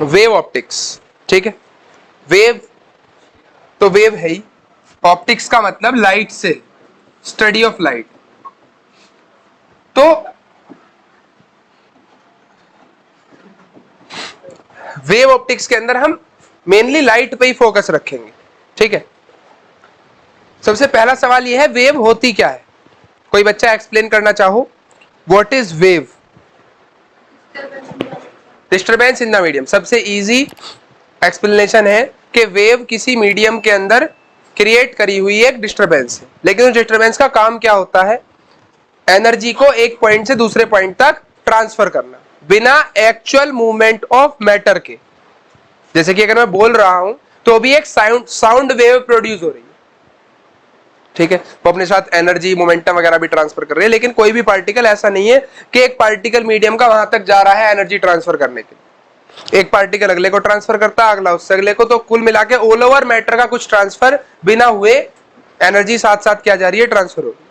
Wave optics, ठीक है। Wave तो वेव है ही, ऑप्टिक्स का मतलब लाइट से, स्टडी ऑफ लाइट। तो वेव ऑप्टिक्स के अंदर हम मेनली लाइट पे ही फोकस रखेंगे, ठीक है। सबसे पहला सवाल यह है, वेव होती क्या है? कोई बच्चा एक्सप्लेन करना चाहो, what is wave? Disturbance in the medium. सबसे इजी एक्सप्लेनेशन है कि वेव किसी मीडियम के अंदर क्रिएट करी हुई एक डिस्टरबेंस है, लेकिन उस डिस्टरबेंस का काम क्या होता है? एनर्जी को एक पॉइंट से दूसरे पॉइंट तक ट्रांसफर करना बिना एक्चुअल मूवमेंट ऑफ मैटर के। जैसे कि अगर मैं बोल रहा हूं तो भी एक साउंड वेव प्रोड्यूस हो रही है, ठीक है। वो अपने साथ एनर्जी, मोमेंटम वगैरह भी ट्रांसफर कर रही है, लेकिन कोई भी पार्टिकल ऐसा नहीं है कि एक पार्टिकल मीडियम का वहां तक जा रहा है एनर्जी ट्रांसफर करने के लिए। एक पार्टिकल अगले को ट्रांसफर करता है, अगला उससे अगले को, तो कुल मिला के ऑल ओवर मैटर का कुछ ट्रांसफर बिना हुए एनर्जी साथ साथ क्या जा रही है? ट्रांसफर हो रही है।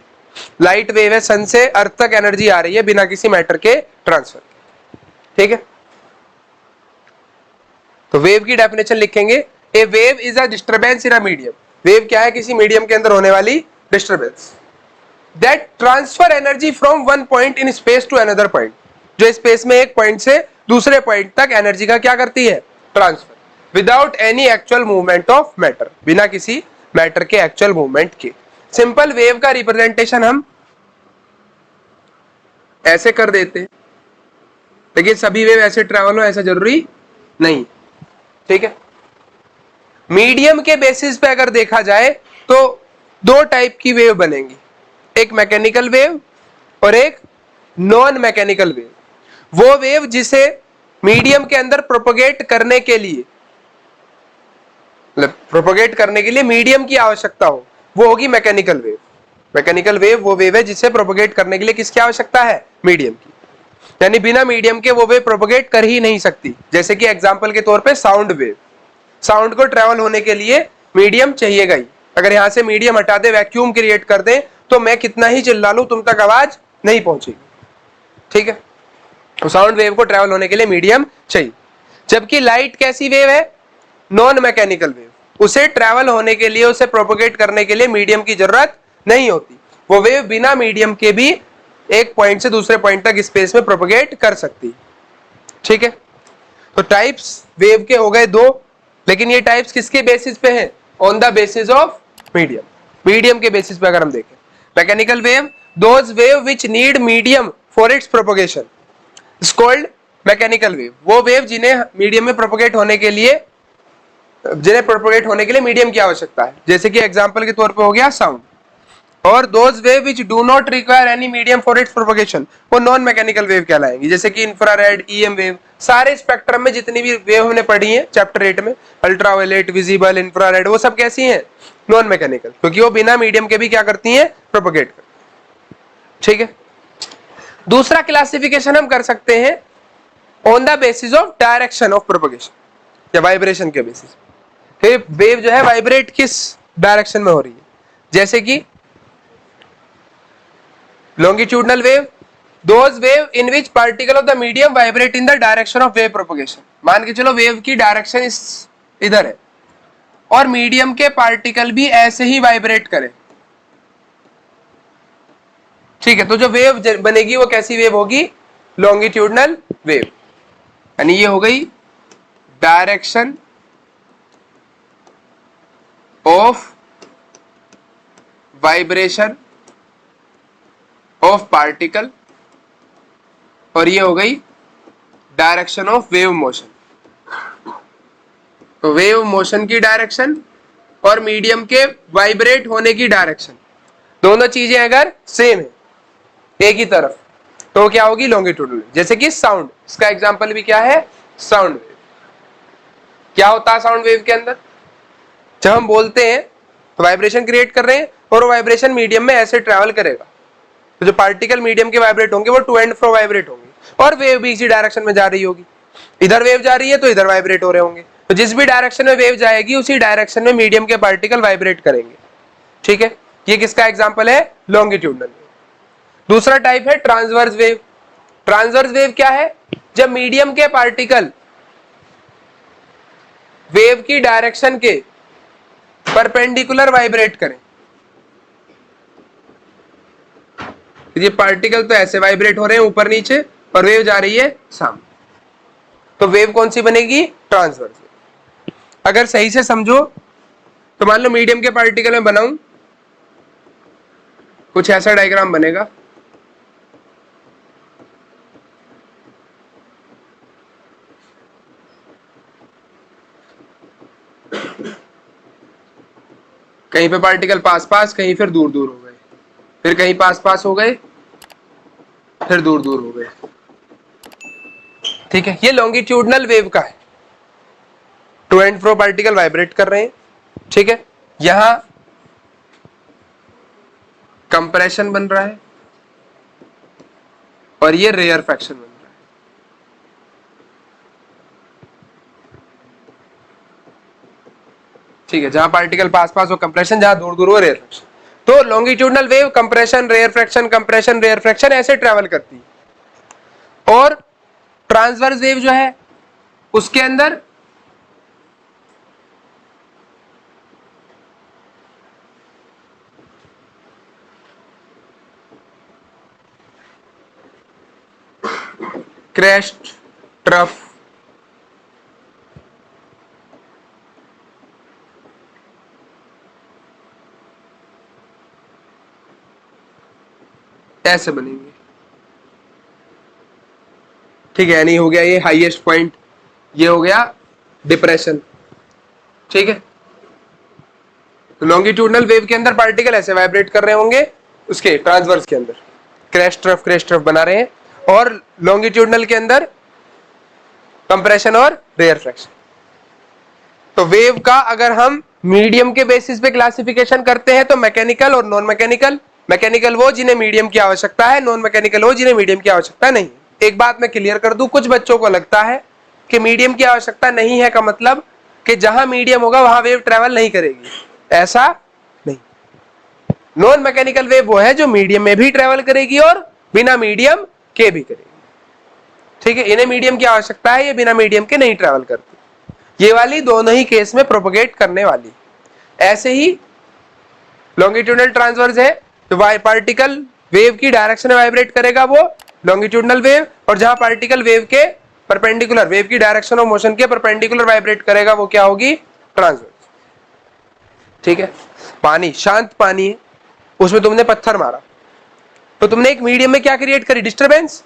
लाइट वेव है, सन से अर्थ तक एनर्जी आ रही है बिना किसी मैटर के ट्रांसफर, ठीक है। तो वेव की डेफिनेशन लिखेंगे, a wave is a disturbance in a medium. Wave क्या है? किसी मीडियम के अंदर होने वाली disturbance that transfer energy from one point in space to another point, जो स्पेस में एक पॉइंट से दूसरे पॉइंट तक एनर्जी का क्या करती है? Transfer, without any actual movement of matter, बिना किसी मैटर के एक्चुअल मूवमेंट के। सिंपल वेव का रिप्रेजेंटेशन हम ऐसे कर देते हैं, लेकिन सभी वेव ऐसे ट्रेवल हो ऐसा जरूरी नहीं, ठीक है। मीडियम के बेसिस पे अगर देखा जाए तो दो टाइप की वेव बनेंगी, एक मैकेनिकल वेव और एक नॉन मैकेनिकल वेव। वो वेव जिसे मीडियम के अंदर प्रोपोगेट करने के लिए, मतलब प्रोपोगेट करने के लिए मीडियम की आवश्यकता हो, वो होगी मैकेनिकल वेव। मैकेनिकल वेव वो वेव है जिसे प्रोपोगेट करने के लिए किसकी आवश्यकता है? मीडियम की। यानी बिना मीडियम के वो वेव प्रोपोगेट कर ही नहीं सकती। जैसे कि एग्जांपल के तौर पे साउंड वेव, साउंड को ट्रेवल होने के लिए मीडियम चाहिएगा ही। अगर यहां से मीडियम हटा दे, वैक्यूम क्रिएट कर दे, तो मैं कितना ही चिल्ला लूं तुम तक आवाज नहीं पहुंचेगी, ठीक है। तो साउंड वेव को ट्रेवल होने के लिए मीडियम चाहिए। जबकि लाइट कैसी वेव है? Non mechanical wave. उसे ट्रेवल होने के लिए, उसे प्रोपोगेट करने के लिए मीडियम की जरूरत नहीं होती। वो वेव बिना मीडियम के भी एक पॉइंट से दूसरे पॉइंट तक स्पेस में प्रोपोगेट कर सकती, ठीक है। तो टाइप्स वेव के हो गए दो, लेकिन ये टाइप्स किसके बेसिस पे हैं? On the basis of medium. Medium के बेसिस पे अगर हम देखें, mechanical wave, those wave which need medium for its propagation is called mechanical wave. वो वेव जिन्हें मीडियम में प्रोपोगेट होने के लिए, मीडियम की आवश्यकता है। जैसे कि एग्जांपल के तौर पे हो गया साउंड। और those wave which do not require any medium for its propagation, वो नॉन मैकेनिकल वेव कहलाएंगी। जैसे कि इंफ्रारेड, ईएम वेव, सारे स्पेक्ट्रम में जितनी भी वेव हमने पढ़ी है चैप्टर 8 में, अल्ट्रावायलेट, विजिबल, इंफ्रारेड, वो सब कैसी हैं? नॉन मैकेनिकल, क्योंकि वो बिना मीडियम के भी क्या करती हैं? प्रोपोगेट करती, ठीक है। दूसरा क्लासिफिकेशन हम कर सकते हैं on the basis of direction of propagation, या वाइब्रेशन के बेसिस पे। वेव जो है वाइब्रेट किस डायरेक्शन में हो रही है? जैसे कि longitudinal wave, those wave in which particle of the medium vibrate in the direction of wave propagation। मान के चलो वेव की डायरेक्शन इस इधर है और मीडियम के पार्टिकल भी ऐसे ही वाइब्रेट करें, ठीक है। तो जो वेव बनेगी वो कैसी वेव होगी? Longitudinal wave. यानी ये हो गई direction of vibration of particle, और ये हो गई डायरेक्शन ऑफ वेव मोशन। तो वेव मोशन की डायरेक्शन और मीडियम के वाइब्रेट होने की डायरेक्शन, दोनों चीजें अगर सेम है एक ही तरफ, तो क्या होगी? लॉन्गिट्यूडनल। जैसे कि साउंड, इसका एग्जांपल भी क्या है? Sound wave. क्या होता है साउंड वेव के अंदर? जब हम बोलते हैं तो वाइब्रेशन क्रिएट कर रहे हैं, और वो वाइब्रेशन मीडियम में ऐसे ट्रेवल करेगा, तो जो पार्टिकल मीडियम के वाइब्रेट होंगे वो टू एंड फ्रो वाइब्रेट होंगे, और वेव भी इसी डायरेक्शन में जा रही होगी। इधर वेव जा रही है तो इधर वाइब्रेट हो रहे होंगे, तो जिस भी डायरेक्शन में वेव जाएगी उसी डायरेक्शन में मीडियम के पार्टिकल वाइब्रेट करेंगे, ठीक है। ये किसका एग्जांपल है? Longitudinal wave. दूसरा टाइप है ट्रांसवर्स वेव। ट्रांसवर्स वेव क्या है? जब मीडियम के पार्टिकल वेव की डायरेक्शन के परपेंडिकुलर वाइब्रेट करें। ये पार्टिकल तो ऐसे वाइब्रेट हो रहे हैं ऊपर नीचे और वेव जा रही है सामने, तो वेव कौन सी बनेगी? ट्रांसवर्स। अगर सही से समझो तो मान लो मीडियम के पार्टिकल में बनाऊं, कुछ ऐसा डायग्राम बनेगा। कहीं पे पार्टिकल पास पास, कहीं फिर दूर दूर हो गए, फिर कहीं पास पास हो गए, फिर दूर दूर हो गए। ठीक है, ये लॉन्गिट्यूडनल वेव का है। To and fro particle vibrate कर रहे हैं। ठीक है, यहां कंप्रेशन बन रहा है और ये रेयरफैक्शन बन रहा है। ठीक है, जहां पार्टिकल पास पास हो कंप्रेशन, जहां दूर दूर हो रेयरफैक्शन। तो लॉन्गिट्यूडनल वेव कंप्रेशन रेयरफैक्शन ऐसे ट्रेवल करती है। और ट्रांसवर्स वेव जो है उसके अंदर क्रेस्ट, ट्रफ, ऐसे बनेंगे। ठीक है, यानी हो गया ये हाईएस्ट पॉइंट, ये हो गया डिप्रेशन। ठीक है, तो लॉन्गिट्यूडनल वेव के अंदर पार्टिकल ऐसे वाइब्रेट कर रहे होंगे, उसके ट्रांसवर्स के अंदर क्रेस्ट ट्रफ बना रहे हैं, और लॉन्गिट्यूडनल के अंदर कंप्रेशन और रेयरफैक्शन। तो वेव का अगर हम मीडियम के बेसिस पे क्लासिफिकेशन करते हैं तो मैकेनिकल और नॉन मैकेनिकल। मैकेनिकल वो जिन्हें मीडियम की आवश्यकता है, नॉन मैकेनिकल वो जिन्हें मीडियम की आवश्यकता नहीं। एक बात मैं क्लियर कर दूं, कुछ बच्चों को लगता है कि मीडियम की आवश्यकता नहीं है का मतलब कि जहां मीडियम होगा वहां वेव ट्रेवल नहीं करेगी, ऐसा नहीं। नॉन मैकेनिकल वेव वो है जो मीडियम में भी ट्रेवल करेगी और बिना मीडियम के भी करेगी। ठीक है, इन्हें मीडियम की आवश्यकता है, ये बिना मीडियम के नहीं ट्रेवल करती। ये वाली दोनों ही केस में प्रोपोगेट करने वाली। ऐसे ही लॉन्गिट्यूडनल ट्रांसवर्स है, तो पार्टिकल वेव की डायरेक्शन में वाइब्रेट करेगा वो लॉन्गिट्यूडनल वेव, और जहां पार्टिकल वेव के परपेंडिकुलर, वेव की डायरेक्शन ऑफ मोशन के परपेंडिकुलर वाइब्रेट करेगा वो क्या होगी? ट्रांसवर्स। ठीक है, पानी, शांत पानी है, उसमें तुमने पत्थर मारा तो तुमने एक मीडियम में क्या क्रिएट करी? डिस्टर्बेंस।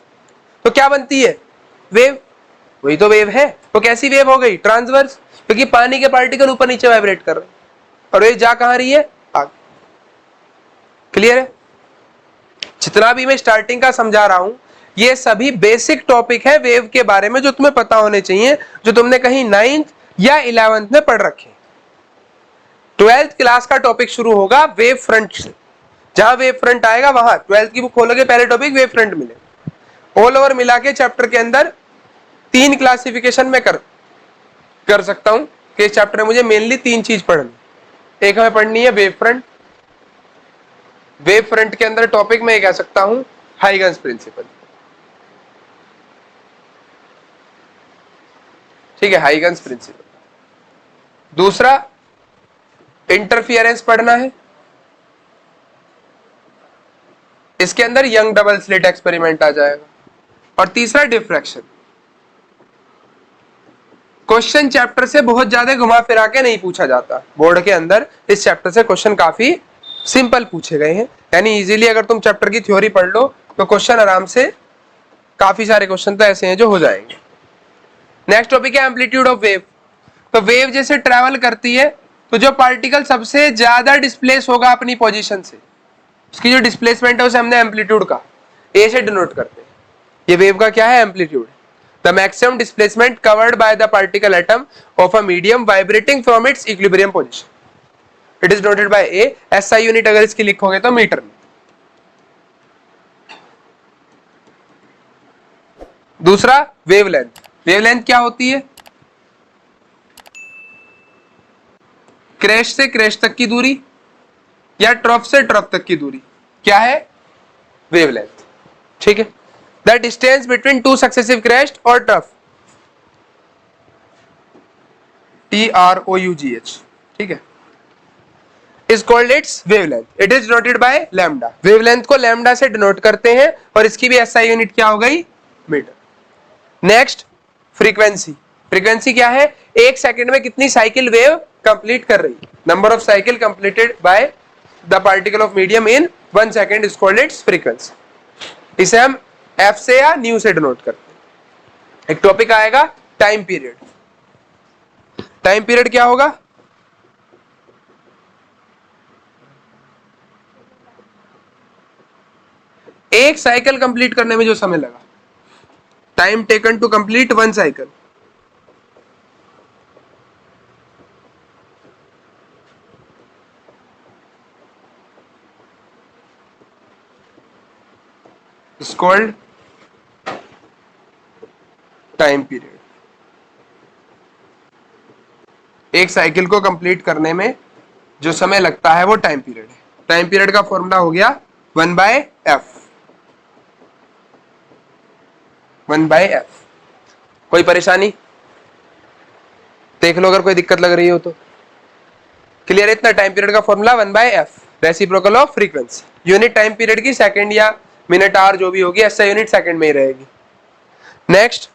तो क्या बनती है? वेव। वही तो वेव है। तो कैसी वेव हो गई? ट्रांसवर्स, क्योंकि पानी के पार्टिकल ऊपर नीचे वाइब्रेट कर रहे हैं और वेव जा कहां रही है? आगे। क्लियर है? जितना भी मैं स्टार्टिंग का समझा रहा हूं ये सभी बेसिक टॉपिक है वेव के बारे में जो तुम्हें पता होने चाहिए, जो तुमने कहीं 9th या 11th में पढ़ रखे। 12th क्लास का टॉपिक शुरू होगा वेव फ्रंट से। जहां वेव फ्रंट आएगा वहां 12th की बुक खोलोगे, पहले टॉपिक वेव फ्रंट मिले। ऑल ओवर मिला के चैप्टर के अंदर 3 क्लासिफिकेशन में कर सकता हूं कि इस चैप्टर में मुझे मेनली 3 चीज पढ़नी। एक हमें पढ़नी है वेव फ्रंट। वेव फ्रंट के अंदर टॉपिक में कह सकता हूं हाइगन्स प्रिंसिपल। ठीक है, हाइगन्स प्रिंसिपल। दूसरा इंटरफियरेंस पढ़ना है, इसके अंदर यंग डबल स्लिट एक्सपेरिमेंट आ जाएगा। और तीसरा डिफ्रैक्शन। क्वेश्चन चैप्टर से बहुत ज्यादा घुमा फिरा के नहीं पूछा जाता बोर्ड के अंदर। इस चैप्टर से क्वेश्चन काफी सिंपल पूछे गए हैं, यानी इजीली अगर तुम चैप्टर की थ्योरी पढ़ लो तो क्वेश्चन आराम से, काफी सारे क्वेश्चन तो ऐसे हैं जो हो जाएंगे। नेक्स्ट टॉपिक है एम्पलीट्यूड ऑफ वेव। तो वेव जैसे ट्रैवल करती है तो जो पार्टिकल सबसे ज्यादा डिस्प्लेस होगा अपनी पोजीशन से, उसकी जो डिस्प्लेसमेंट है उसे हमने एम्पलीट्यूड का ए से डिनोट करते हैं। ये वेव का क्या है? Amplitude. The maximum displacement covered by the particle atom of a medium vibrating from its equilibrium position. It is noted bye A. SI unit अगर इसकी लिखोगे तो मीटर में। दूसरा वेवलेंथ। वेवलेंथ क्या होती है? क्रैश से क्रैश तक की दूरी या ट्रफ से ट्रफ तक की दूरी क्या है? वेवलेंथ। ठीक है, the distance between two successive crash और ट्रफ TROUGH, ठीक है, is called its wavelength, it is denoted by lambda, wavelength को लैम्डा से डिनोट करते हैं और इसकी भी एसआई यूनिट क्या हो गई, मीटर। नेक्स्ट फ्रीक्वेंसी, फ्रीक्वेंसी क्या है, एक सेकंड में कितनी साइकिल वेव कंप्लीट कर रही है, number of cycle completed by the particle of medium in 1 second is called its frequency. इसे हम एफ से या न्यू से डिनोट करते हैं। एक टॉपिक आएगा टाइम पीरियड, टाइम पीरियड क्या होगा, एक साइकिल कंप्लीट करने में जो समय लगा, time taken to complete 1 cycle. Is called time period. एक साइकिल को कंप्लीट करने में जो समय लगता है वो टाइम पीरियड है। टाइम पीरियड का फॉर्मूला हो गया 1/f, 1/f। कोई परेशानी देख लो अगर कोई दिक्कत लग रही हो तो। क्लियर है इतना, टाइम पीरियड का formula 1/f, reciprocal of frequency. Unit time period की सेकंड या मिनट आवर जो भी होगी, ऐसा यूनिट सेकंड में ही रहेगी। Next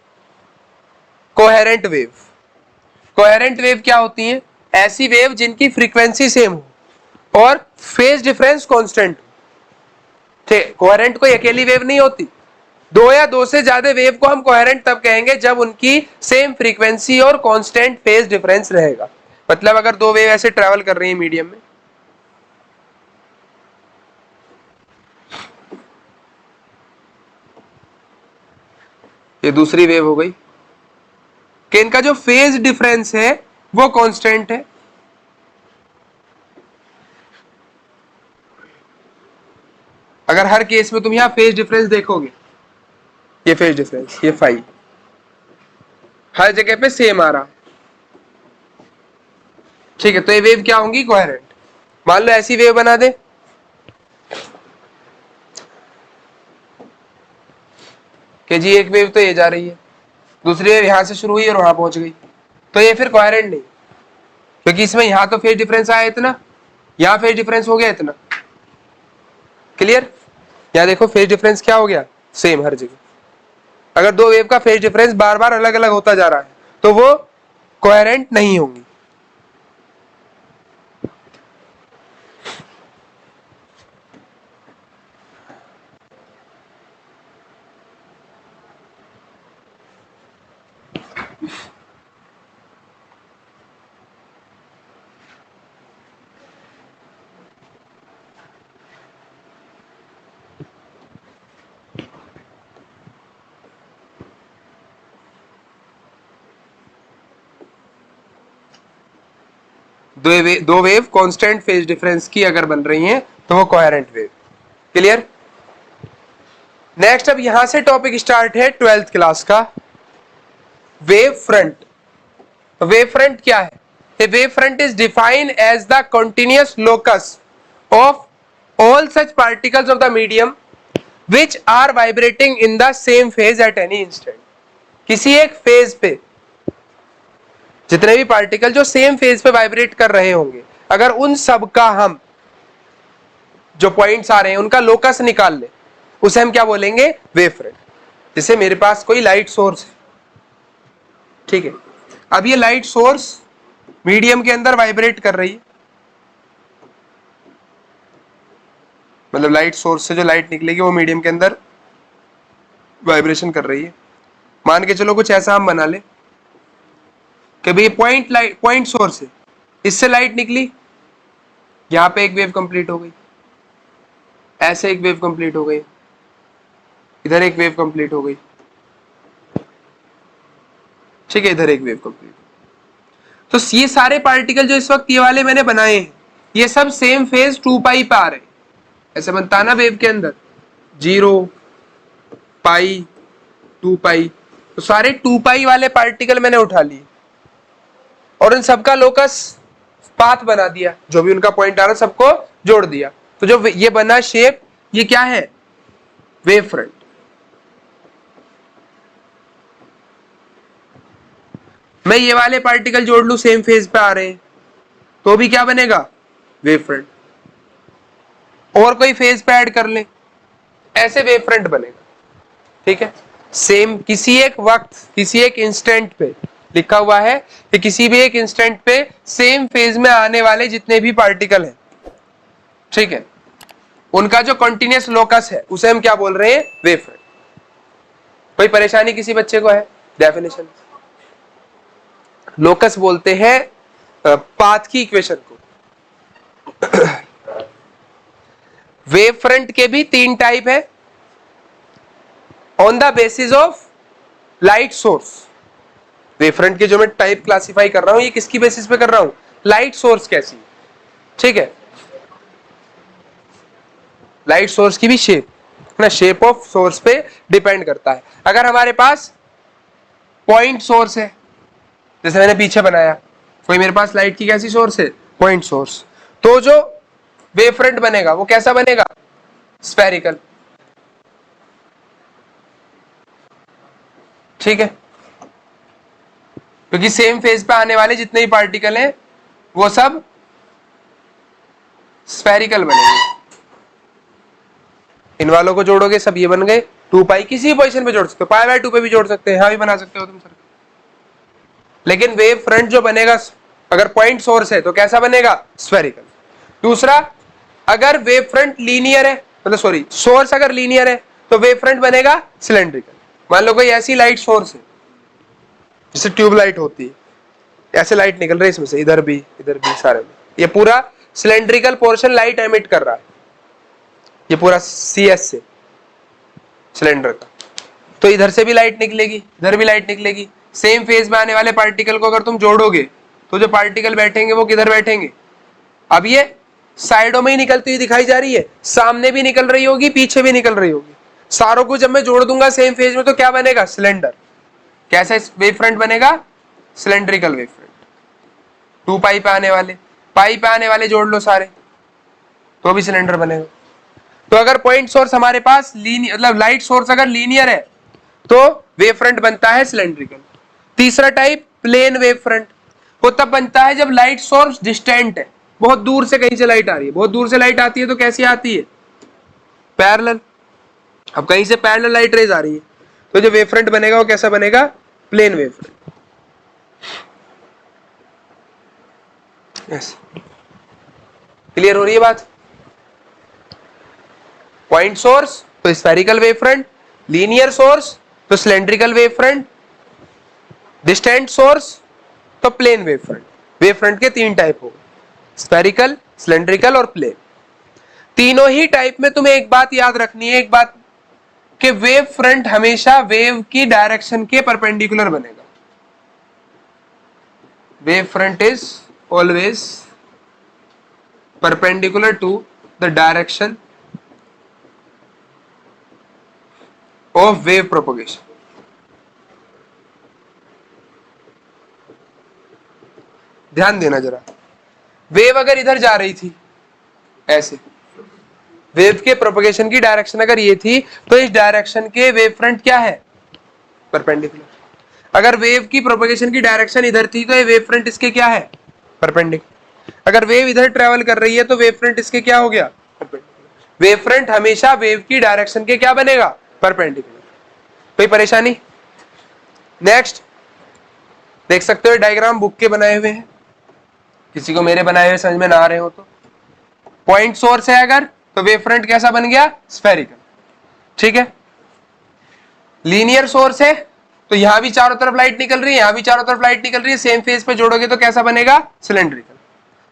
coherent wave. Coherent wave क्या होती है, ऐसी वेव जिनकी फ्रीक्वेंसी सेम हो और फेज डिफरेंस कांस्टेंट हो। कोहेरेंट कोई अकेली वेव नहीं होती, दो या दो से ज्यादा वेव को हम कोहेरेंट तब कहेंगे जब उनकी सेम फ्रीक्वेंसी और कांस्टेंट फेज डिफरेंस रहेगा। मतलब अगर दो वेव ऐसे ट्रेवल कर रही है मीडियम में, ये दूसरी वेव हो गई कि इनका जो फेज डिफरेंस है वो कांस्टेंट है। अगर हर केस में तुम यहां फेज डिफरेंस देखोगे, ये फेज डिफरेंस, ये फाई हर जगह पे सेम आ रहा, ठीक है, तो ये वेव क्या होंगी, कोहेरेंट। मान लो ऐसी वेव बना दे कि जी एक वेव तो ये जा रही है, दूसरी वेव यहां से शुरू हुई और वहां पहुंच गई, तो ये फिर कोहेरेंट नहीं, क्योंकि इसमें यहां तो फेज डिफरेंस आया इतना, यहां फेज डिफरेंस हो गया इतना। क्लियर, यहां देखो फेज डिफरेंस क्या हो गया, सेम हर जगह। अगर दो वेव का फेज डिफरेंस बार बार अलग अलग होता जा रहा है तो वो कोहेरेंट नहीं होंगी। दो वेव कांस्टेंट फेज डिफरेंस की अगर बन रही हैं तो वो कोहेरेंट वेव। क्लियर। नेक्स्ट अब यहां से टॉपिक स्टार्ट है 12th क्लास का, वेव फ्रंट। वेव फ्रंट क्या है, a wave front is defined as the continuous locus of all such particles of the medium which are vibrating in the same phase at any instant. किसी एक phase पे जितने भी particle जो same phase पे vibrate कर रहे होंगे, अगर उन सब का हम जो पॉइंट्स आ रहे हैं उनका लोकस निकाल ले, उसे हम क्या बोलेंगे, वेव फ्रंट। जैसे मेरे पास कोई लाइट सोर्स है, ठीक है, अब ये लाइट सोर्स मीडियम के अंदर वाइब्रेट कर रही है, मतलब लाइट सोर्स से जो लाइट निकलेगी वो मीडियम के अंदर वाइब्रेशन कर रही है। मान के चलो कुछ ऐसा हम बना ले कि भाई पॉइंट सोर्स है, इससे लाइट निकली, यहां पे एक वेव कंप्लीट हो गई, ऐसे एक वेव कंप्लीट हो गई, इधर एक वेव कंप्लीट हो गई, ठीक है, इधर एक वेव कंप्लीट। तो ये सारे पार्टिकल जो इस वक्त ये वाले मैंने बनाए हैं, ये सब सेम फेज 2 पाई पे आ रहे हैं। ऐसे बनता है ना वेव के अंदर 0 पाई 2 पाई, तो सारे 2 पाई वाले पार्टिकल मैंने उठा लिए और इन सबका लोकस पाथ बना दिया, जो भी उनका पॉइंट आ रहा सबको जोड़ दिया, तो जो ये बना शेप, ये क्या है, वेव फ्रंट। मैं ये वाले पार्टिकल जोड़ लूं, सेम फेज पे आ रहे हैं, तो भी क्या बनेगा? Wave front. और कोई फेज पे ऐड कर ले, ऐसे वेव फ्रंट बनेगा। ठीक है, सेम किसी एक वक्त, किसी एक इंस्टेंट पे लिखा हुआ है कि किसी भी एक इंस्टेंट पे सेम फेज में आने वाले जितने भी पार्टिकल हैं, ठीक है, उनका जो कंटिन्यूअस लोकस है उसे हम क्या बोल रहे हैं? Wave front. कोई परेशानी किसी बच्चे को है? डेफिनेशन, लोकस बोलते हैं पाथ की इक्वेशन को। वेव फ्रंट के भी 3 टाइप है, on the basis of light source. Wave front के जो मैं टाइप क्लासिफाई कर रहा हूं, ये किसकी बेसिस पे कर रहा हूं? लाइट सोर्स कैसी, ठीक है, लाइट सोर्स की भी शेप ना, शेप ऑफ सोर्स पे डिपेंड करता है। अगर हमारे पास पॉइंट सोर्स है, जैसे मैंने पीछे बनाया, कोई मेरे पास लाइट की कैसी सोर्स है? पॉइंट सोर्स, तो जो वेव फ्रंट बनेगा वो कैसा बनेगा? स्फेरिकल। ठीक है, क्योंकि सेम फेज पे आने वाले जितने भी पार्टिकल हैं वो सब स्फेरिकल बनेंगे। इन वालों को जोड़ोगे सब ये बन गए 2 पाई, किसी पोजीशन पे जोड़ सकते हो, पाई बाय 2 पे भी जोड़ सकते हैं, यहां भी बना सकते हो तुम सर। लेकिन वेव फ्रंट जो बनेगा, अगर पॉइंट सोर्स है तो कैसा बनेगा? स्फेरिकल। दूसरा, अगर वेव फ्रंट लीनियर है, मतलब सॉरी सोर्स अगर लीनियर है तो वेव फ्रंट बनेगा सिलेंड्रिकल। मान लो कोई ऐसी लाइट सोर्स है जैसे ट्यूबलाइट होती है, ऐसे लाइट निकल रही है इसमें से, इधर भी सारे में, ये पूरा सिलेंड्रिकल पोर्शन लाइट एमिट कर रहा है, ये पूरा CS से सिलेंडर का, तो इधर से भी लाइट निकलेगी, इधर भी लाइट निकलेगी। सेम फेज में आने वाले पार्टिकल को अगर तुम जोड़ोगे तो जो पार्टिकल बैठेंगे वो किधर बैठेंगे? अब ये साइडों में ही निकलती हुई दिखाई जा रही है, सामने भी निकल रही होगी, पीछे भी निकल रही होगी। सारों को जब मैं जोड़ दूंगा सेम फेज में तो क्या बनेगा? सिलेंडर। कैसा वेव फ्रंट बनेगा? Cylindrical wave front. 2 पाई पे आने वाले, पाई पे आने वाले जोड़ लो सारे तो भी सिलेंडर बनेगा। तो अगर पॉइंट सोर्स हमारे पास लीनियर, मतलब लाइट सोर्स अगर लीनियर है तो वेव फ्रंट बनता है सिलेंड्रिकल। तीसरा टाइप प्लेन वेव फ्रंट, वो तब बनता है जब लाइट सोर्स डिस्टेंट है, बहुत दूर से कहीं से लाइट आ रही है, बहुत दूर से लाइट आती है तो कैसी आती है? पैरेलल। अब कहीं से पैरेलल लाइट रेज आ रही है तो जो वेव फ्रंट बनेगा वो कैसा बनेगा? Plane wave front. Yes, clear हो रही है बात? पॉइंट सोर्स तो spherical wave front, linear source तो cylindrical wave front, distant source तो plane wave front. Wave front के 3 टाइप हो, स्फेरिकल, सिलेंड्रिकल और प्लेन। तीनों ही टाइप में तुम्हें एक बात याद रखनी है, एक बात कि वेव फ्रंट हमेशा वेव की डायरेक्शन के परपेंडिकुलर बनेगा। Wave front is always perpendicular to the direction of wave propagation. ध्यान देना जरा, वेव अगर इधर जा रही थी ऐसे, वेव के प्रोपगेशन की डायरेक्शन अगर ये थी तो इस डायरेक्शन के वेव फ्रंट क्या है? परपेंडिकुलर। अगर वेव की प्रोपगेशन की डायरेक्शन इधर थी तो ये वेव फ्रंट इसके क्या है? परपेंडिकुलर। अगर वेव इधर ट्रेवल कर रही है तो वेव फ्रंट इसके क्या हो गया? परपेंडिकुलर। वेव फ्रंट हमेशा वेव की डायरेक्शन के क्या बनेगा? परपेंडिकुलर। कोई परेशानी? नेक्स्ट देख सकते हो डायग्राम बुक के बनाए हुए हैं, किसी को मेरे बनाए हुए समझ में ना आ रहे हो तो। पॉइंट सोर्स है अगर तो वेव फ्रंट कैसा बन गया? स्फेरिकल। ठीक है, लीनियर सोर्स है तो यहां भी चारों तरफ लाइट निकल रही है, यहां भी चारों तरफ लाइट निकल रही है, सेम फेज पे जोड़ोगे तो कैसा बनेगा? सिलेंड्रिकल।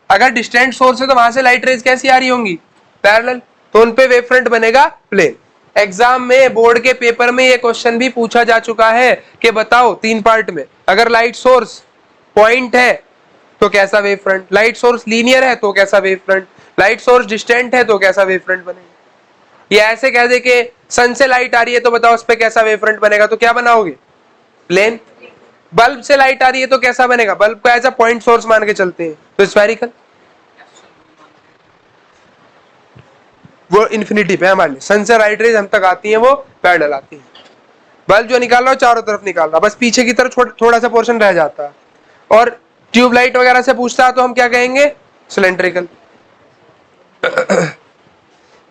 अगर डिस्टेंट सोर्स है तो वहां से लाइट रेज कैसी आ रही होंगी? पैरेलल, तो उन पे वेव फ्रंट बनेगा प्लेन। एग्जाम में बोर्ड के पेपर में ये क्वेश्चन भी पूछा जा चुका है कि बताओ 3 पार्ट में, अगर लाइट सोर्स पॉइंट है तो कैसा wave front, light source linear है तो कैसा wave front, light source distant है तो कैसा वेव फ्रंट बनेगा। ये ऐसे कह दे कि सन से लाइट आ रही है तो बताओ उस पे कैसा वेव फ्रंट बनेगा, तो क्या बनाओगे? प्लेन। बल्ब से लाइट आ रही है तो कैसा बनेगा? बल्ब को एज अ पॉइंट सोर्स मान के चलते हैं तो स्फेरिकल। वो इन्फिनिटी पे है हमारे लिए, सन से लाइट रेज हम तक आती है वो पैरेलल आती है। बल्ब जो निकाल रहा हो चारों तरफ निकाल रहा, बस पीछे की तरफ थोड़ा सा पोर्शन रह जाता है। और ट्यूबलाइट वगैरह से पूछता है तो हम क्या कहेंगे, सिलेंड्रिकल।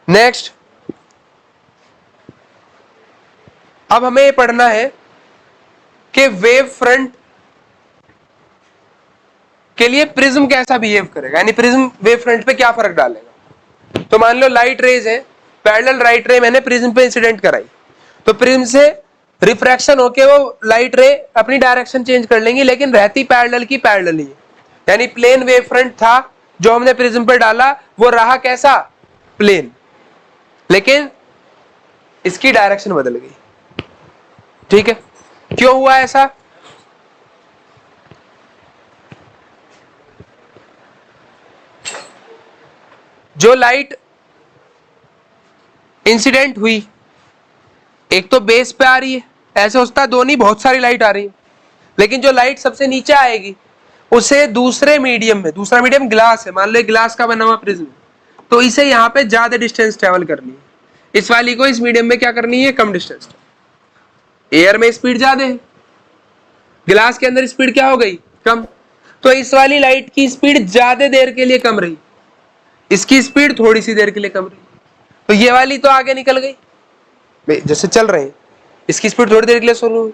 नेक्स्ट, अब हमें ये पढ़ना है कि वेव फ्रंट के लिए प्रिज्म कैसा बिहेव करेगा, यानी प्रिज्म वेव फ्रंट पे क्या फर्क डालेगा। तो मान लो लाइट रेज है, पैरेलल राइट रे मैंने प्रिज्म पे इंसिडेंट कराई, तो प्रिज्म से रिफ्रैक्शन होके वो लाइट रे अपनी डायरेक्शन चेंज कर लेंगी, लेकिन रहती पैरेलल की पैरेलल ही, यानी प्लेन वेव फ्रंट था जो हमने प्रिज्म पे डाला, वो रहा कैसा, प्लेन, लेकिन इसकी डायरेक्शन बदल गई। ठीक है, क्यों हुआ ऐसा, जो लाइट इंसिडेंट हुई एक तो बेस पे आ रही है, ऐसे होता है दो नहीं बहुत सारी लाइट आ रही है, लेकिन जो लाइट सबसे नीचे आएगी उसे दूसरे मीडियम में, दूसरा मीडियम ग्लास है, मान लो ग्लास का बना हुआ प्रिज्म, तो इसे यहाँ पे ज्यादा डिस्टेंस ट्रेवल करनी है, इस वाली को इस मीडियम में क्या करनी है, कम डिस्टेंस। एयर में स्पीड ज्यादा है, ग्लास के अंदर स्पीड क्या हो गई, कम, तो इस वाली लाइट की स्पीड ज्यादा देर के लिए कम रही, इसकी स्पीड थोड़ी सी देर के लिए कम रही, तो ये वाली तो आगे निकल गई, जैसे चल रहे हैं इसकी स्पीड थोड़ी देर के लिए स्लो हुई,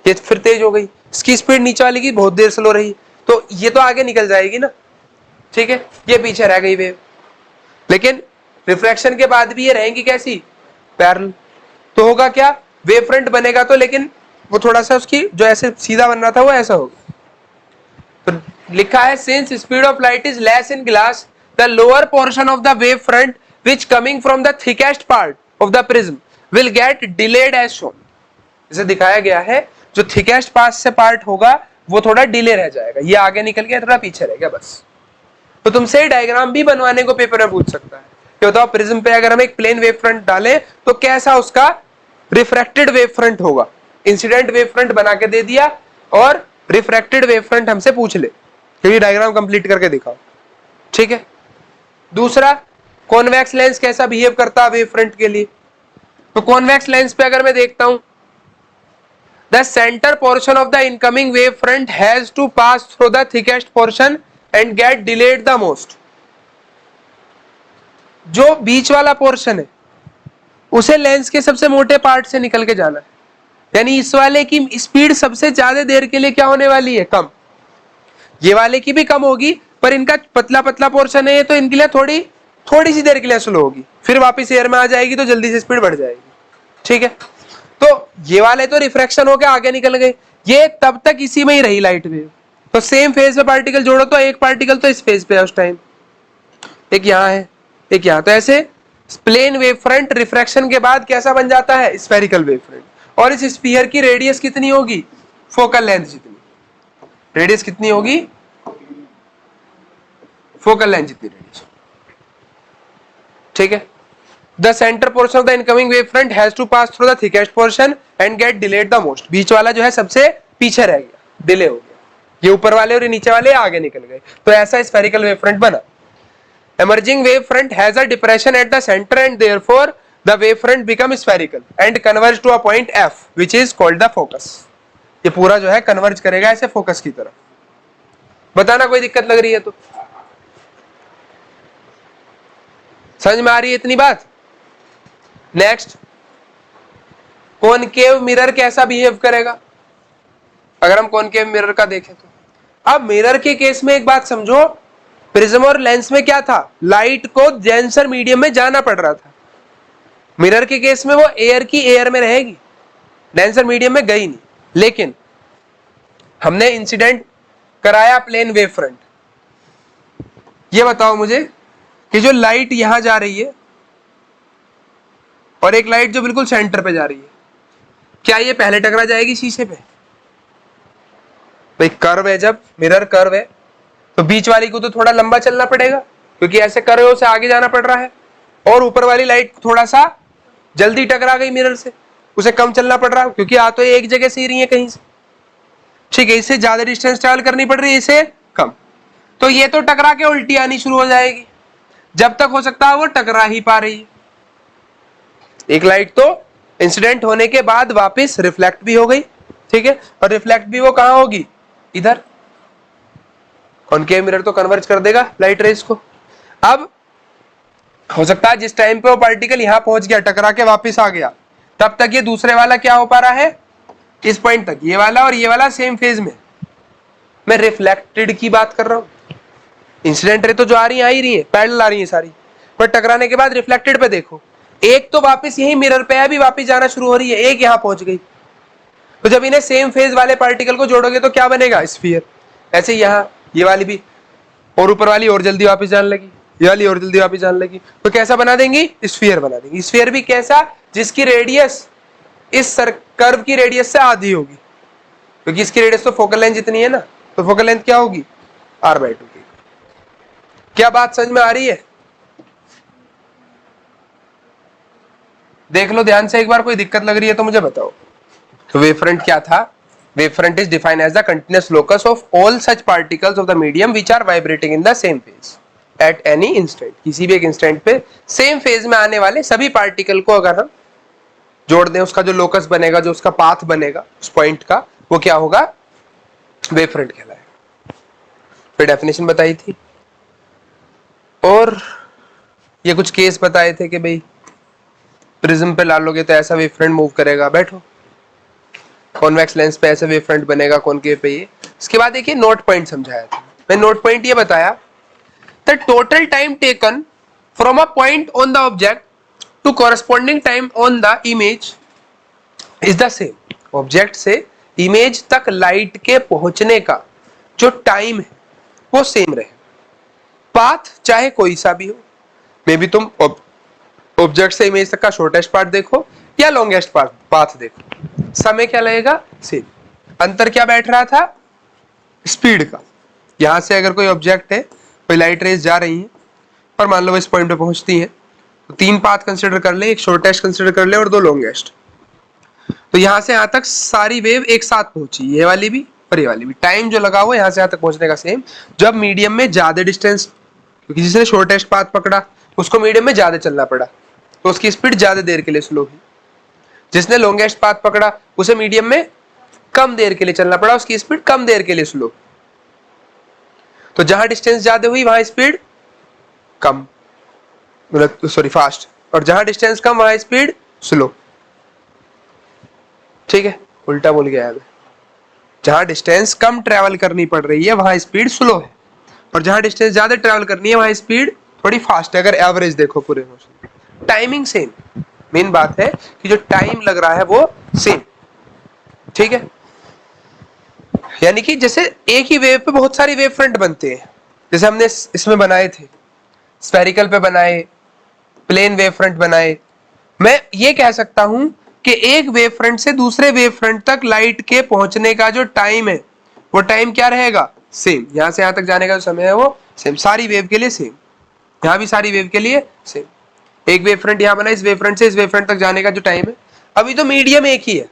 ये फिर तेज हो गई, इसकी स्पीड नीचे वाली की बहुत देर स्लो रही, तो ये तो आगे निकल जाएगी ना, ठीक है, ये पीछे रह गई वेव, लेकिन रिफ्रैक्शन के बाद भी ये रहेंगी कैसी, पैरेलल, तो होगा क्या, वेव फ्रंट बनेगा तो, लेकिन वो थोड़ा सा उसकी जो ऐसे सीधा बन रहा था वो ऐसा होगा। तो लिखा है since speed of light is less in glass, the lower portion of the wave front which coming from the thickest part of the prism will get delayed as shown, इसे दिखाया गया है, जो थिकेस्ट पास से पार्ट होगा वो थोड़ा delay रह जाएगा, ये आगे निकल गया थोड़ा पीछे रह गया बस। तो तुमसे डायग्राम भी बनवाने को पेपर में पूछ सकता है कि बताओ प्रिज्म पे अगर हम एक प्लेन वेव फ्रंट डालें तो कैसा उसका रिफ्रैक्टेड वेव फ्रंट होगा, इंसिडेंट वेव फ्रंट बना के दे दिया और रिफ्रैक्टेड वेव फ्रंट हमसे पूछ ले, क्योंकि डायग्राम कंप्लीट करके दिखाओ। ठीक है, दूसरा कॉन्वेक्स लेंस कैसा बिहेव करता है वेव फ्रंट के लिए, तो कॉन्वेक्स लेंस पे अगर मैं देखता हूं, the centre portion of the incoming wave front has to pass through the thickest portion and get delayed the most, जो बीच वाला पोर्शन है उसे लेंस के सबसे मोटे पार्ट से निकल के जाना है, यानी इस वाले की स्पीड सबसे ज्यादा देर के लिए क्या होने वाली है, कम, ये वाले की भी कम होगी, पर इनका पतला पतला पोर्शन है तो इनके लिए थोड़ी सी देर के लिए स्लो होगी, फिर वापस एयर में आ जाएगी तो जल्दी से स्पीड बढ़ जाएगी। ठीक है, तो ये वाले तो रिफ्रैक्शन होकर आगे निकल गए, ये तब तक इसी में ही रही लाइट वेव, तो सेम फेज पे पार्टिकल जोड़ो तो एक पार्टिकल तो इस फेज पे है उस टाइम, एक यहाँ है एक यहाँ, तो ऐसे प्लेन वेव फ्रंट रिफ्रैक्शन के बाद कैसा बन जाता है, स्फेरिकल वेव फ्रंट, और इस स्फीयर की रेडियस कितनी होगी, फोकल लेंथ जितनी, रेडियस कितनी होगी, फोकल लेंथ जितनी रेडियस। ठीक है, the centre portion of the incoming wave front has to pass through the thickest portion and get delayed the most, बीच वाला जो है सबसे पीछे रह गया, डिले हो गया, ये ऊपर वाले और ये नीचे वाले आगे निकल गए, तो ऐसा स्फेरिकल वेव फ्रंट बना। Emerging wave front has a depression at the center and therefore the wave front becomes spherical and converge to a point F which is called the focus, ये पूरा जो है कन्वर्ज करेगा ऐसे focus की तरफ। बताना कोई दिक्कत लग रही है तो, समझ में आ रही है इतनी बात। नेक्स्ट, कॉनकेव मिरर कैसा बिहेव करेगा, अगर हम कॉनकेव मिरर का देखें तो, अब मिरर के केस में एक बात समझो, प्रिज्म और लेंस में क्या था, लाइट को डेंसर मीडियम में जाना पड़ रहा था, मिरर के केस में वो एयर की एयर में रहेगी, डेंसर मीडियम में गई नहीं, लेकिन हमने इंसिडेंट कराया प्लेन वेव फ्रंट, ये बताओ मुझे कि जो लाइट यहां जा रही है और एक लाइट जो बिल्कुल सेंटर पे जा रही है, क्या ये पहले टकरा जाएगी शीशे पे, भाई कर्व है, जब मिरर कर्व है तो बीच वाली को तो थोड़ा लंबा चलना पड़ेगा क्योंकि ऐसे कर रहे हो उसे आगे जाना पड़ रहा है, और ऊपर वाली लाइट थोड़ा सा जल्दी टकरा गई मिरर से, उसे कम चलना पड़ रहा है क्योंकि आ तो एक जगह से ही रही है कहीं से। ठीक है, इससे ज्यादा डिस्टेंस ट्रैवल करनी पड़ रही है, इसे कम, तो ये तो टकरा के उल्टी आनी शुरू हो जाएगी, जब तक हो सकता है वो टकरा ही पा रही है, एक लाइट तो इंसिडेंट होने के बाद वापस रिफ्लेक्ट भी हो गई, ठीक है, और रिफ्लेक्ट भी वो कहां होगी, इधर। कॉनकेव मिरर तो कन्वर्ज कर देगा लाइट रेज को। अब हो सकता है जिस टाइम पे वो पार्टिकल यहां पहुंच गया, टकरा के वापस आ गया, तब तक ये दूसरे वाला क्या हो पा रहा है, इस पॉइंट तक ये वाला और ये वाला सेम फेज में। मैं रिफ्लेक्टेड की बात कर रहा हूं। इंसिडेंट रे तो जो आ रही है आ ही रही है, पैरेलल आ रही है सारी, पर टकराने के बाद रिफ्लेक्टेड पे देखो, एक तो वापस यही मिरर पे है, अभी वापस जाना शुरू हो रही है, एक यहां पहुंच गई। तो जब इन्हें सेम फेज वाले पार्टिकल को जोड़ोगे तो क्या बनेगा, स्फीयर। ऐसे यहां ये वाली भी, और ऊपर वाली और जल्दी वापस जाने लगी, ये वाली और जल्दी वापस जाने लगी, तो कैसा बना देंगी, स्फीयर बना देंगी। स्फीयर भी कैसा, जिसकी रेडियस इस कर्व की रेडियस से आधी होगी, क्योंकि इसकी रेडियस तो फोकल लेंथ जितनी है ना, तो फोकल लेंथ क्या होगी, r/2 की। क्या बात समझ में आ रही है, देख लो ध्यान से एक बार, कोई दिक्कत लग रही है तो मुझे बताओ। तो वेव फ्रंट क्या था, wave front is defined as the continuous locus of all such particles of the medium which are vibrating in the same phase at any instant. किसी भी एक इंस्टेंट पे सेम फेज में आने वाले सभी पार्टिकल को अगर हम जोड़ दें, उसका जो लोकस बनेगा, जो उसका पाथ बनेगा उस पॉइंट का, वो क्या होगा, वेव फ्रंट कहलाएगा। फिर डेफिनेशन बताई थी, और ये कुछ केस बताए थे कि भाई प्रिज्म पे डालोगे तो ऐसा वेव फ्रंट मूव करेगा, बैठो कॉन्वेक्स लेंस पे ऐसा वेव फ्रंट बनेगा, कॉनकेव पे ये। इसके बाद देखिए नोट पॉइंट समझाया था, मैं नोट पॉइंट ये बताया, the total time taken from a point on the object to corresponding time on the image is the same. Object से इमेज तक लाइट के पहुंचने का जो टाइम है वो सेम रहे, पाथ चाहे कोई सा भी हो। मे बी तुम ऑब्जेक्ट से इमेज तक का शॉर्टेस्ट पार्ट देखो या लॉन्गेस्ट पाथ देखो, समय क्या लगेगा, सेम। अंतर क्या बैठ रहा था, स्पीड का। यहां से अगर कोई ऑब्जेक्ट है, कोई लाइट रेज जा रही है, और मान लो इस पॉइंट पे पहुंचती है, तो 3 पाथ कंसिडर कर ले, एक शॉर्टेस्ट कंसिडर कर ले और 2 लॉन्गेस्ट। तो यहां से यहां तक सारी वेव एक साथ पहुंची, ये वाली भी और ये वाली भी। टाइम जो लगा हुआ यहां से यहां तक पहुंचने का सेम। जब मीडियम में ज्यादा डिस्टेंस, क्योंकि जिसने शॉर्टेस्ट पाथ पकड़ा उसको मीडियम में ज्यादा चलना पड़ा, तो उसकी स्पीड ज्यादा देर के लिए स्लो हुई। जिसने लॉन्गेस्ट पाथ पकड़ा उसे मीडियम में कम देर के लिए चलना पड़ा, उसकी स्पीड कम देर के लिए स्लो। तो जहां डिस्टेंस ज्यादा हुई वहां स्पीड कम, मतलब सॉरी फास्ट, और जहां डिस्टेंस कम वहां स्पीड स्लो। ठीक है, उल्टा बोल गया है, जहां डिस्टेंस कम ट्रेवल करनी पड़ रही है वहां स्पीड स्लो है, और जहां डिस्टेंस ज्यादा ट्रेवल करनी है वहां स्पीड थोड़ी फास्ट है। अगर एवरेज देखो पूरे मोशन, टाइमिंग सेम। मेन बात है कि जो टाइम लग रहा है वो सेम, ठीक है। यानी कि जैसे एक ही वेव पे बहुत सारी वेव फ्रंट बनते हैं, जैसे हमने इसमें बनाए थे, स्फेरिकल पे बनाए, प्लेन वेव फ्रंट बनाए। मैं ये कह सकता हूं कि एक वेव फ्रंट से दूसरे वेव फ्रंट तक लाइट के पहुंचने का जो टाइम है वो टाइम क्या रहेगा, सेम। यहां से यहां तक जाने का जो समय है वो सेम, सारी वेव के लिए सेम, यहां भी सारी वेव के लिए सेम। एक वेव फ्रंट यहां बना, इस वेव फ्रंट से इस वेव फ्रंट तक जाने का जो टाइम है, अभी तो मीडियम एक ही है,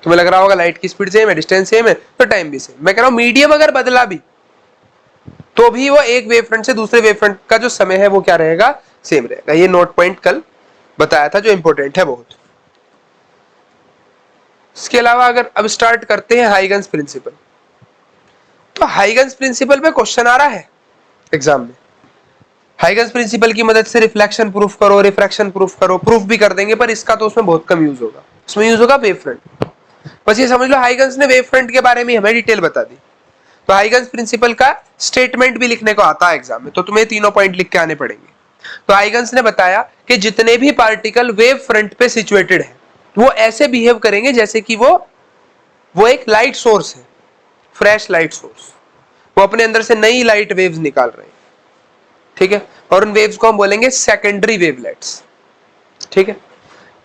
तुम्हें लग रहा होगा लाइट की स्पीड सेम है, डिस्टेंस सेम है, तो टाइम भी सेम। मैं कह रहा हूं मीडियम अगर बदला भी तो भी वो एक वेव फ्रंट से दूसरे वेव फ्रंट का जो समय है वो क्या रहेगा, सेम रहेगा। ये नोट पॉइंट कल बताया था जो इंपॉर्टेंट है बहुत। इसके अलावा अगर अब स्टार्ट करते हैं हाइगन्स प्रिंसिपल, तो हाइगन्स प्रिंसिपल पे क्वेश्चन आ रहा है एग्जाम में। हाइगन्स प्रिंसिपल की मदद से रिफ्लेक्शन प्रूफ करो, रिफ्रैक्शन प्रूफ करो, प्रूफ भी कर देंगे, पर इसका तो उसमें बहुत कम यूज होगा, उसमें यूज होगा वेव फ्रंट। बस ये समझ लो हाइगन्स ने वेव फ्रंट के बारे में हमें डिटेल बता दी। तो हाइगन्स प्रिंसिपल का स्टेटमेंट भी लिखने को आता है एग्जाम में, तो तुम्हें तीनों पॉइंट लिख के आने पड़ेंगे। तो हाइगन्स ने बताया कि जितने भी पार्टिकल वेव फ्रंट पे सिचुएटेड है वो ऐसे बिहेव करेंगे जैसे कि वो एक लाइट सोर्स है, फ्रेश लाइट सोर्स, वो अपने अंदर से नई लाइट वेव्स निकाल रहे हैं, ठीक है। और उन वेव्स को हम बोलेंगे सेकेंडरी वेवलेट्स, ठीक है।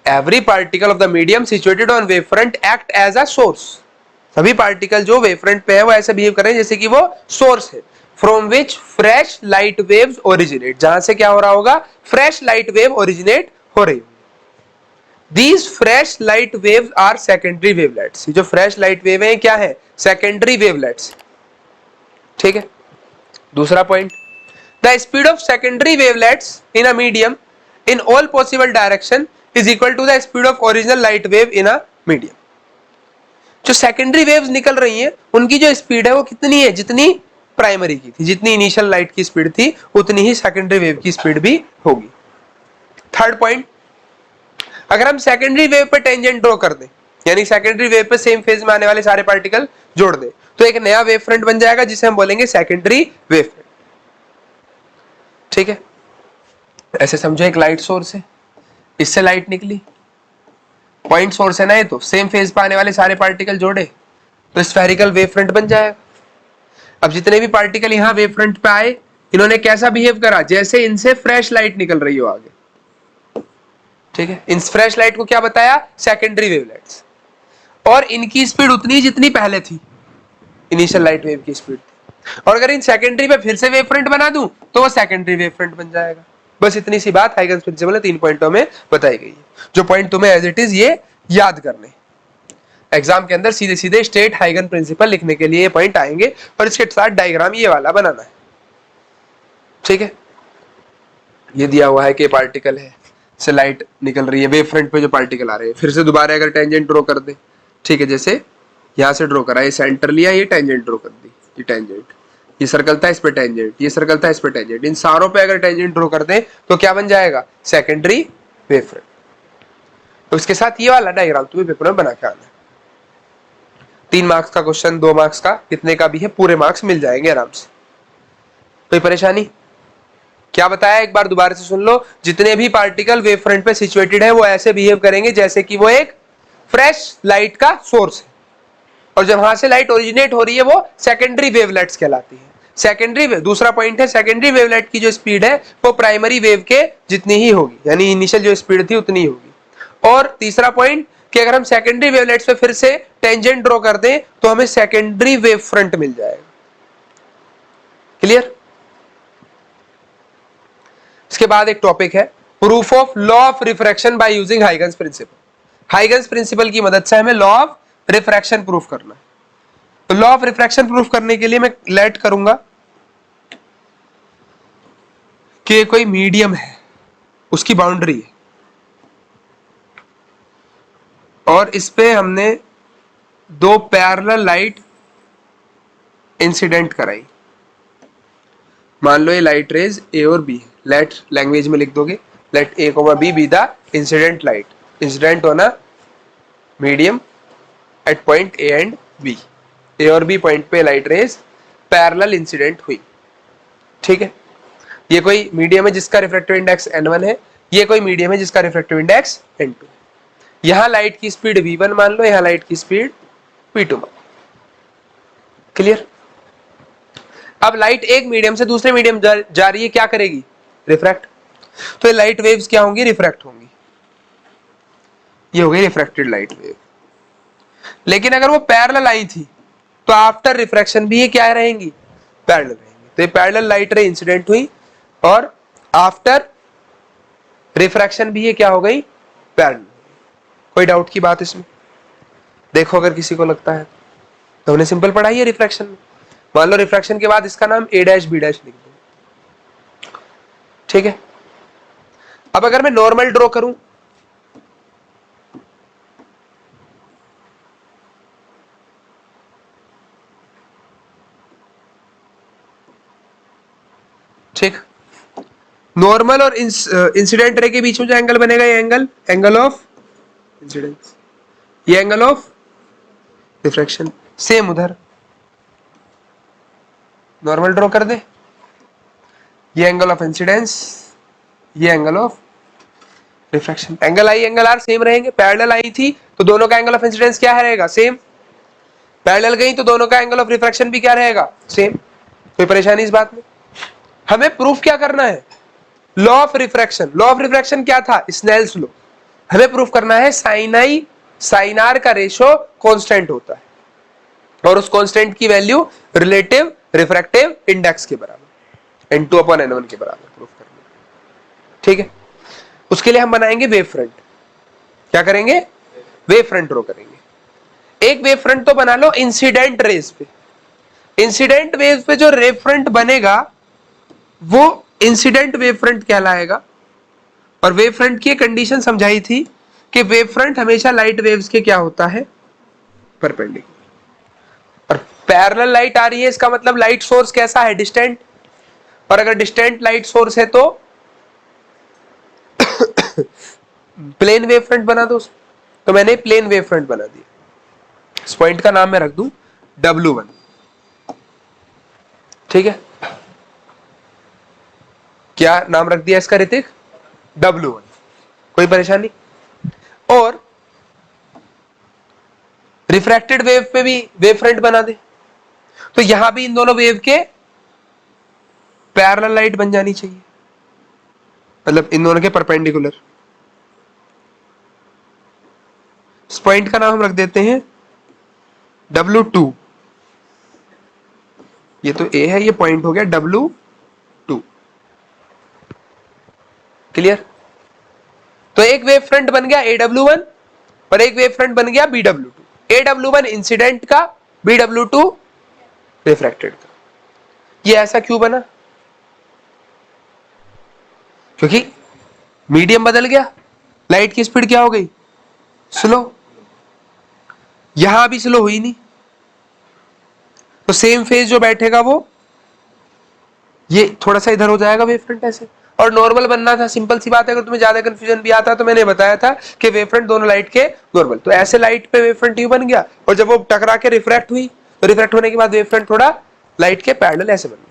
Every particle of the medium situated on wavefront act as a source. सभी पार्टिकल जो वेव फ्रंट पे है वो ऐसे बिहेव कर रहे हैं जैसे कि वो सोर्स है, from which fresh light waves originate, जहां से क्या हो रहा होगा, फ्रेश लाइट वेव ओरिजिनेट हो रही होगी। These fresh light waves are secondary wavelets। जो फ्रेश लाइट वेव है क्या है, सेकेंडरी वेवलेट्स, ठीक है। दूसरा point, the speed of secondary wavelets in a medium in all possible direction is equal to the speed of original light wave in a medium. जो secondary waves निकल रही हैं उनकी जो स्पीड है वो कितनी है, जितनी प्राइमरी की थी, जितनी इनिशियल लाइट की स्पीड थी उतनी ही सेकेंडरी वेव की स्पीड भी होगी। थर्ड पॉइंट, अगर हम सेकेंडरी वेव पे टेंजेंट ड्रॉ कर दें, यानी सेकेंडरी वेव पे सेम फेज में आने वाले सारे पार्टिकल जोड़ दें, तो एक नया वेव फ्रंट बन जाएगा जिसे हम बोलेंगे सेकेंडरी वेव फ्रंट। ठीक है, ऐसे समझो एक लाइट सोर्स है, इससे लाइट निकली, पॉइंट सोर्स है ना, ये तो सेम फेज पे आने वाले सारे पार्टिकल जोड़े तो स्फेरिकल वेव फ्रंट बन जाएगा। अब जितने भी पार्टिकल यहां वेव फ्रंट पे आए, इन्होंने कैसा बिहेव करा, जैसे इनसे फ्रेश लाइट निकल रही हो आगे। ठीक है, इन फ्रेश लाइट को क्या बताया, सेकेंडरी वेवलेट्स, और इनकी स्पीड उतनी जितनी पहले थी, इनिशियल लाइट वेव की स्पीड थी। और अगर इन सेकेंडरी पे फिर से वेव फ्रंट बना दूं तो वो सेकेंडरी वेव फ्रंट बन जाएगा। बस इतनी सी बात हाइगन्स प्रिंसिपल है 3 पॉइंटों में बताई गई है, जो पॉइंट तुम्हें एज इट इज ये याद करने, एग्जाम के अंदर सीधे सीधे स्टेट हाइगन प्रिंसिपल लिखने के लिए ये पॉइंट आएंगे, और इसके साथ डायग्राम ये वाला बनाना है। ठीक है, ये दिया हुआ है कि पार्टिकल है, से लाइट निकल रही है, वेव फ्रंट पे जो पार्टिकल आ रहे हैं, फिर से दोबारा अगर टेंजेंट ड्रॉ कर दे, ठीक है, जैसे यहां से ड्रॉ करा, ये सेंटर लिया, ये टेंजेंट ड्रॉ कर दी, ये टेंजेंट, ये सर्कल था, इस पे टेंजेंट, ये सर्कल था, इस पे टेंजेंट, इन सारों पे अगर टेंजेंट ड्रॉ कर दे तो क्या बन जाएगा, सेकेंडरी वेव फ्रंट। तो इसके साथ ये वाला डायग्राम तुम्हें पेपर में बना के आना है। 3 मार्क्स का क्वेश्चन, 2 मार्क्स का, कितने का भी है, पूरे मार्क्स मिल जाएंगे आराम से, कोई परेशानी। क्या बताया एक बार दोबारा से सुन लो, जितने भी पार्टिकल वेव फ्रंट पे सिचुएटेड है वो ऐसे बिहेव करेंगे जैसे कि वो एक फ्रेश लाइट का सोर्स है, और जब वहां से लाइट ओरिजिनेट हो रही है वो सेकेंडरी वेवलेट्स कहलाती है। सेकेंडरी वेव, दूसरा पॉइंट है, सेकेंडरी वेवलेट की जो स्पीड है वो प्राइमरी वेव के जितनी ही होगी, यानी इनिशियल जो स्पीड थी उतनी ही होगी। और तीसरा पॉइंट कि अगर हम सेकेंडरी वेवलेट्स पे फिर से टेंजेंट ड्रॉ कर दें तो हमें सेकेंडरी वेव फ्रंट मिल जाएगा। क्लियर। इसके बाद एक टॉपिक है proof of law of refraction by using Huygens principle. Huygens principle की मदद से हमें लॉ ऑफ रिफ्रैक्शन प्रूफ करना है। तो लॉ ऑफ रिफ्रैक्शन प्रूफ करने के लिए मैं लेट करूंगा कि कोई मीडियम है, उसकी बाउंड्री है, और इस पे हमने 2 पैरेलल लाइट इंसिडेंट कराई। मान लो ये लाइट रेज ए और बी है, लेट लैंग्वेज में लिख दोगे, let A comma B be the incident light, incident होना medium at point A and B, A और बी पॉइंट पे लाइट रेज पैरेलल इंसिडेंट हुई। ठीक है, ये कोई मीडियम है जिसका रिफ्रैक्टिव इंडेक्स n1 है, ये कोई मीडियम है जिसका रिफ्रैक्टिव इंडेक्स n2 है। यहां लाइट की स्पीड v1 मान लो, यहां लाइट की स्पीड v2 मान लो। क्लियर। अब लाइट एक मीडियम से दूसरे मीडियम जा रही है, क्या करेगी, रिफ्रैक्ट। तो ये लाइट वेव्स क्या होंगी, रिफ्रैक्ट होंगी, ये हो गई रिफ्रैक्टेड लाइट वेव। लेकिन अगर वो पैरेलल आई थी तो आफ्टर रिफ्रैक्शन भी ये क्या रहेंगी, पैरेलल रहेंगी। तो ये पैरेलल लाइट रे इंसिडेंट हुई, और आफ्टर रिफ्रैक्शन भी ये क्या हो गई, पैरेलल। कोई डाउट की बात इसमें, देखो अगर किसी को लगता है तो हमने सिंपल पढ़ाई है रिफ्रैक्शन में। मान लो रिफ्रैक्शन के बाद इसका नाम a डैश b डैश लिख दो। ठीक है, अब अगर मैं नॉर्मल ड्रॉ करूं, ठीक, नॉर्मल और इंसिडेंट रे के बीच में जो एंगल बनेगा, ये एंगल ऑफ इंसिडेंस, ये एंगल ऑफ रिफ्रैक्शन। सेम उधर नॉर्मल ड्रॉ कर दे, ये एंगल ऑफ इंसिडेंस, ये angle of refraction. Angle i angle r same रहेंगे। पैरेलल आई थी तो दोनों का एंगल ऑफ इंसिडेंस क्या रहेगा, सेम। पैरेलल गई तो दोनों का एंगल ऑफ रिफ्रैक्शन भी क्या रहेगा, सेम। कोई परेशानी इस बात में। हमें प्रूफ क्या करना है, law of refraction. Law of refraction क्या था, स्नेल्स लॉ। हमें प्रूफ करना है साइन आई साइन आर का रेशो कांस्टेंट होता है, और उस कांस्टेंट की वैल्यू रिलेटिव रिफ्रैक्टिव इंडेक्स के बराबर, n2/n1 के बराबर प्रूफ करना है। ठीक है, उसके लिए हम बनाएंगे वेव फ्रंट। क्या करेंगे, वेव फ्रंट ड्रॉ करेंगे। एक वेव फ्रंट तो बना लो इंसिडेंट रेज पे। इंसिडेंट वेव पे जो वेव फ्रंट बनेगा वो इंसिडेंट वेव फ्रंट कहलाएगा, और वेव फ्रंट की कंडीशन समझाई थी कि वेव फ्रंट हमेशा लाइट वेव्स के क्या होता है, परपेंडिकुलर। और पैरेलल लाइट आ रही है, इसका मतलब लाइट सोर्स कैसा है, डिस्टेंट। और अगर डिस्टेंट लाइट सोर्स है तो प्लेन वेव फ्रंट बना दो। तो मैंने प्लेन वेव फ्रंट बना दिया। इस पॉइंट का नाम मैं रख दूं W1। ठीक है, क्या नाम रख दिया इसका ऋतिक, W1। कोई परेशानी। और रिफ्रैक्टेड वेव पे भी वेव फ्रंट बना दे, तो यहां भी इन दोनों वेव के पैरेलल लाइट बन जानी चाहिए, मतलब इन दोनों के परपेंडिकुलर। इस पॉइंट का नाम हम रख देते हैं W2। ये तो A है, ये पॉइंट हो गया W2। क्लियर। तो एक वेव फ्रंट बन गया AW1 और एक वेव फ्रंट बन गया BW2। AW1 इंसिडेंट का, BW2 रिफ्रैक्टेड का। ये ऐसा क्यों बना, क्योंकि मीडियम बदल गया, लाइट की स्पीड क्या हो गई, स्लो। यहां भी स्लो हुई नहीं, तो सेम फेज जो बैठेगा वो ये थोड़ा सा इधर हो जाएगा वेव फ्रंट ऐसे। और नॉर्मल बनना था, सिंपल सी बात है। अगर तुम्हें ज्यादा कंफ्यूजन भी आता तो मैंने बताया था कि वेव फ्रंट दोनों लाइट के नॉर्मल। तो ऐसे लाइट पे वेव फ्रंट यू बन गया, और जब वो टकरा के रिफ्रैक्ट हुई तो रिफ्रैक्ट होने के बाद वेव फ्रंट थोड़ा लाइट के पैरेलल ऐसे बन गया।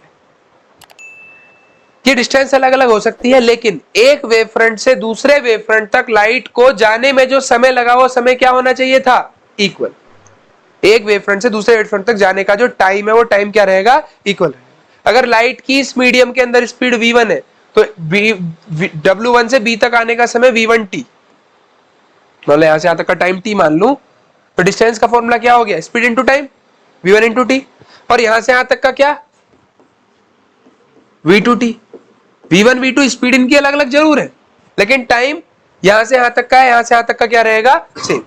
ये डिस्टेंस अलग अलग हो सकती है, लेकिन एक वेव फ्रंट से दूसरे वेव फ्रंट तक लाइट को जाने में जो समय लगा वो समय क्या होना चाहिए था, इक्वल। एक वेव फ्रंट से दूसरे वेव फ्रंट तक जाने का जो टाइम है वो टाइम क्या रहेगा, इक्वल रहेगा। अगर लाइट की इस मीडियम के अंदर स्पीड v1 है तो W1 से B तक आने का समय v1t, मतलब यहां से यहां तक का टाइम t मान लू, तो डिस्टेंस का फॉर्मूला क्या हो गया, speed into time, v1 into T. और यहां से यहां तक का क्या, v2t। v1 v2 स्पीड इनकी अलग अलग जरूर है, लेकिन टाइम यहां से यहां तक का है, यहां से यहां तक का क्या रहेगा, सेम।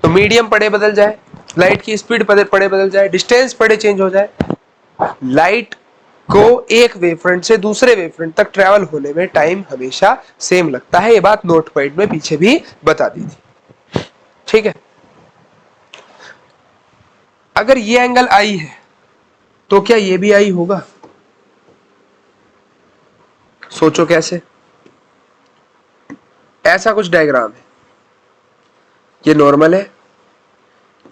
तो मीडियम पड़े बदल जाए, लाइट की स्पीड पड़े बदल जाए, डिस्टेंस पड़े चेंज हो जाए, लाइट को एक वेवफ्रंट से दूसरे वेवफ्रंट तक ट्रेवल होने में टाइम हमेशा सेम लगता है। ये बात नोट पॉइंट में पीछे भी बता दी थी। ठीक है, अगर ये एंगल आई है तो क्या ये भी आई होगा, सोचो कैसे। ऐसा कुछ डायग्राम है, ये नॉर्मल है,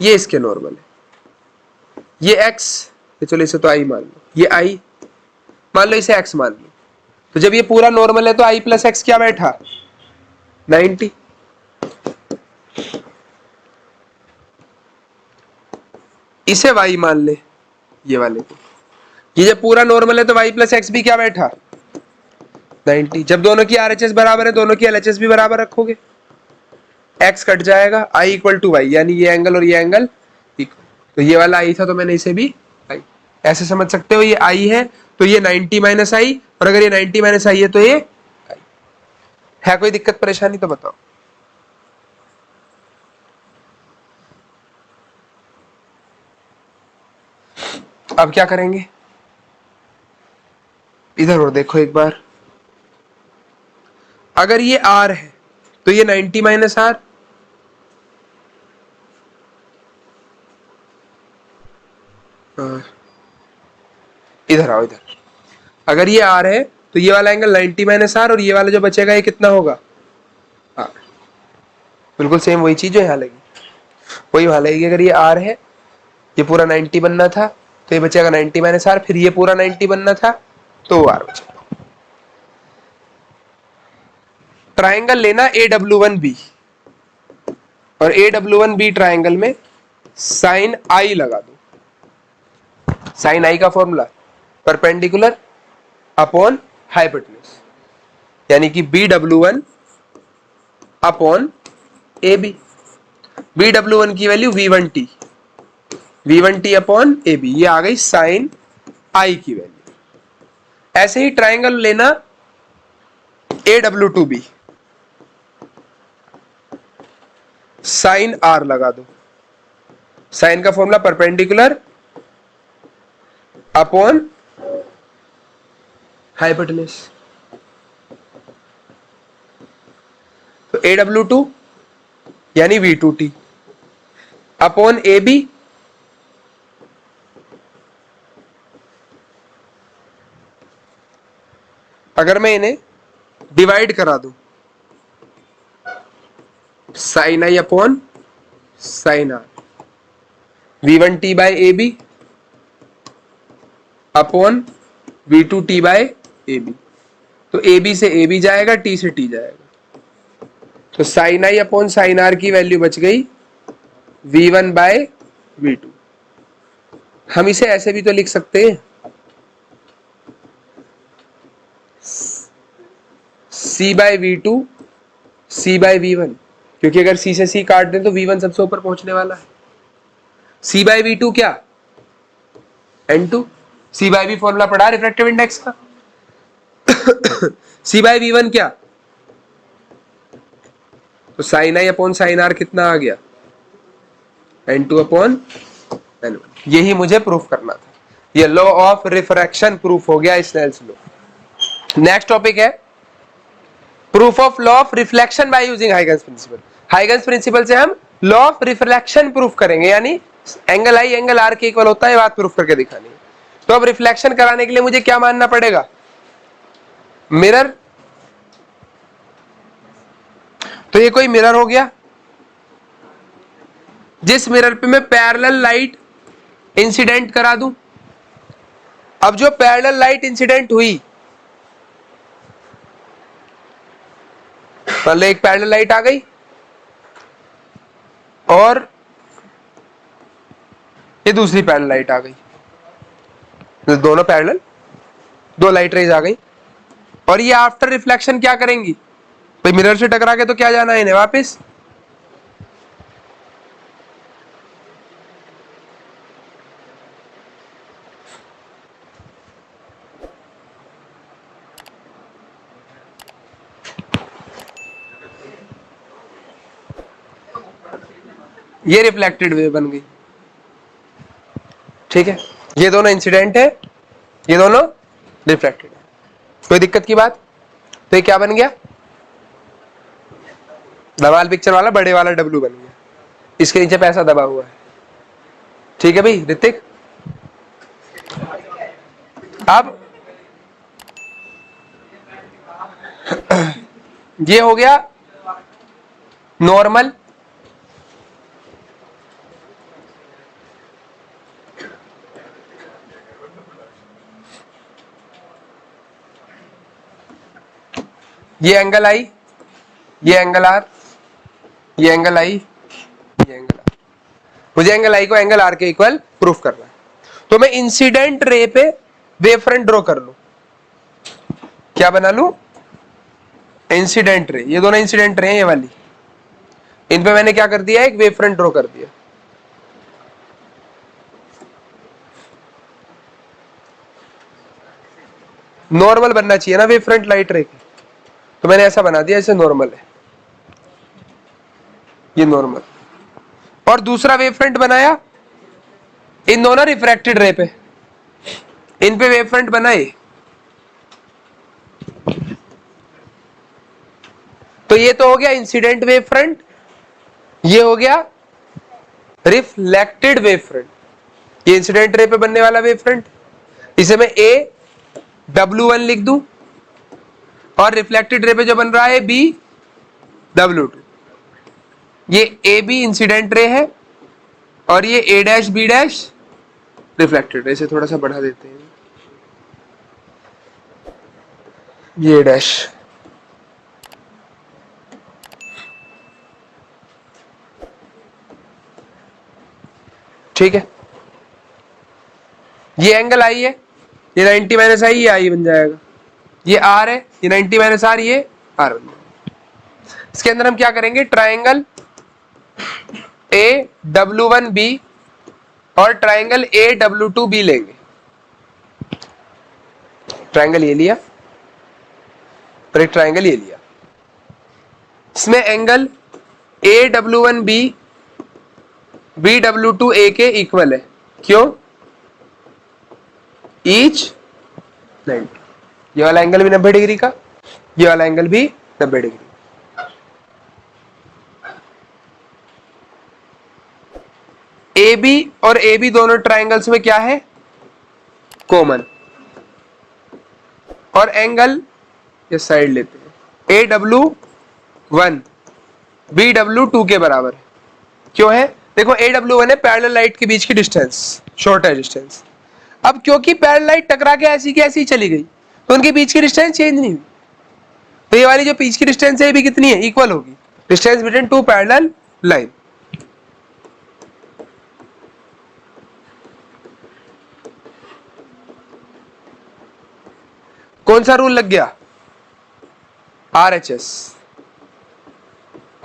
ये इसके नॉर्मल है, ये एक्स, चलो इसे तो आई मान लो, ये आई मान लो, इसे एक्स मान लो। तो जब ये पूरा नॉर्मल है तो आई प्लस एक्स क्या बैठा, 90। इसे y मान ले, ये वाले को, ये जब पूरा नॉर्मल है तो y प्लस एक्स भी क्या बैठा, 90। जब दोनों की RHS बराबर है, दोनों की LHS भी बराबर रखोगे, x कट जाएगा, I इक्वल टू वाई, यानी ये एंगल और ये एंगल इक्वल। तो ये वाला I था तो मैंने इसे भी I ऐसे समझ सकते हो, ये I है तो ये 90 माइनस I, और अगर ये 90 माइनस I है तो ये I है। कोई दिक्कत परेशानी तो बताओ। अब क्या करेंगे, इधर और देखो एक बार। अगर ये R है तो ये 90 माइनस R, इधर आओ इधर। अगर ये R है तो ये वाला एंगल 90 माइनस R, और ये वाला जो बचेगा ये कितना होगा, R। बिल्कुल सेम वही चीज जो यहाँ लगी, वही वहां लगेगी। अगर ये R है, ये पूरा 90 बनना था तो ये बचेगा 90 माइनस R, फिर ये पूरा 90 बनना था तो R बचेगा। ट्राइंगल लेना AW1B, और AW1B ट्राइंगल में साइन I लगा दो। साइन I का फॉर्मूला परपेंडिकुलर अपॉन हाइपोटेन्यूज, यानी कि BW1 अपॉन AB। BW1 की value V1t, V1t upon AB, ये आ गई साइन I की वैल्यू। ऐसे ही ट्राइंगल लेना AW2B, साइन R लगा दो। साइन का फॉर्मूला परपेंडिकुलर अपॉन हाइपोटेन्यूज। तो AW2 यानी V2T अपॉन AB अगर मैं इन्हें डिवाइड करा दूं sine i upon sine r V1T by AB upon V2T by AB। तो AB से AB जाएगा, T से T जाएगा, तो sine i upon sine r की वैल्यू बच गई V1 बाय V2। हम इसे ऐसे भी तो लिख सकते हैं C bye V2 C by V1, क्योंकि अगर C से C काट दें तो V1 सबसे ऊपर पहुंचने वाला है। C बाय V2 क्या N2, C by V formula पढ़ा रिफ्रैक्टिव इंडेक्स का। C बाय V1 क्या, तो sine i upon sine r कितना आ गया N2 अपॉन N1। यही मुझे प्रूफ करना था, ये लॉ ऑफ रिफ्रैक्शन प्रूफ हो गया स्नेल्स लॉ। नेक्स्ट टॉपिक है proof of law of reflection by using Huygens principle. Huygens principle से हम लॉ ऑफ रिफ्लेक्शन प्रूफ करेंगे, यानी एंगल आई एंगल आर के इक्वल होता है, बात प्रूफ करके दिखानी है। तो अब रिफ्लेक्शन कराने के लिए मुझे क्या मानना पड़ेगा, मिरर। तो ये कोई मिरर हो गया, जिस मिरर पे मैं पैरेलल लाइट इंसिडेंट करा दूं। अब जो पैरेलल लाइट इंसिडेंट हुई, मान लो एक पैरेलल लाइट आ गई और ये दूसरी पैरेलल लाइट आ गई, तो दोनों पैरेलल, दो लाइट रेज आ गई, और ये आफ्टर रिफ्लेक्शन क्या करेंगी, भाई मिरर से टकरा के तो क्या जाना है इन्हें वापस, ये रिफ्लेक्टेड वेव बन गई। ठीक है, ये दोनों इंसिडेंट है, ये दोनों रिफ्लेक्टेड है, कोई दिक्कत की बात। तो ये क्या बन गया, धमाल पिक्चर वाला बड़े वाला डब्लू बन गया, इसके नीचे पैसा दबा हुआ है। ठीक है भाई ऋतिक। अब ये हो गया नॉर्मल, ये एंगल आई, ये एंगल आर, ये एंगल आई, ये एंगल आर। मुझे एंगल आई को एंगल आर के इक्वल प्रूफ करना है, तो मैं इंसिडेंट रे पे वेव फ्रंट ड्रॉ कर लू। क्या बना लू, इंसिडेंट रे, ये दोनों इंसिडेंट रे हैं ये वाली, इन पे मैंने क्या कर दिया, एक वेव फ्रंट ड्रॉ कर दिया। नॉर्मल बनना चाहिए ना वेव फ्रंट लाइट रे की, तो मैंने ऐसा बना दिया, ऐसे नॉर्मल है, ये नॉर्मल। और दूसरा वेव फ्रंट बनाया इन दोनों रिफ्रैक्टेड रे पे, इन पे वेव फ्रंट बनाए, तो ये तो हो गया इंसिडेंट वेव फ्रंट, ये हो गया रिफ्लेक्टेड वेव फ्रंट। ये इंसिडेंट रे पे बनने वाला वेव फ्रंट, इसे मैं AW1 लिख दूं, और रिफ्लेक्टेड रे पे जो बन रहा है BW2। ये AB इंसिडेंट रे है और ये A', B' रिफ्लेक्टेड रे। इसे थोड़ा सा बढ़ा देते हैं, ये डैश। ठीक है, ये एंगल आई है, ये 90 माइनस आई, ये आई बन जाएगा, ये R है, ये 90 माइनस R, ये R बन जाएगा। इसके अंदर हम क्या करेंगे, ट्राइंगल AW1B और ट्राइंगल AW2B लेंगे। ट्राइंगल ये लिया और एक ट्राइंगल ये लिया, इसमें एंगल AW1B BW2A के इक्वल है, क्यों, ईच 90। ये वाला एंगल भी 90 डिग्री का, ये वाला एंगल भी 90 डिग्री। ए बी और ए बी दोनों ट्राइंगल्स में क्या है, कॉमन, और एंगल ये साइड लेते हैं, ए डब्ल्यू 1 बी डब्ल्यू 2 के बराबर है। क्यों है, देखो ए डब्ल्यू 1 है पैरेलल लाइट के बीच की डिस्टेंस, शॉर्टर डिस्टेंस। अब क्योंकि पैरेलल लाइट टकरा के ऐसी की ऐसी चली गई तो उनके बीच की डिस्टेंस चेंज नहीं हुई, तो ये वाली जो बीच की डिस्टेंस है ये भी कितनी है, इक्वल होगी, distance between two parallel line. कौन सा रूल लग गया, RHS,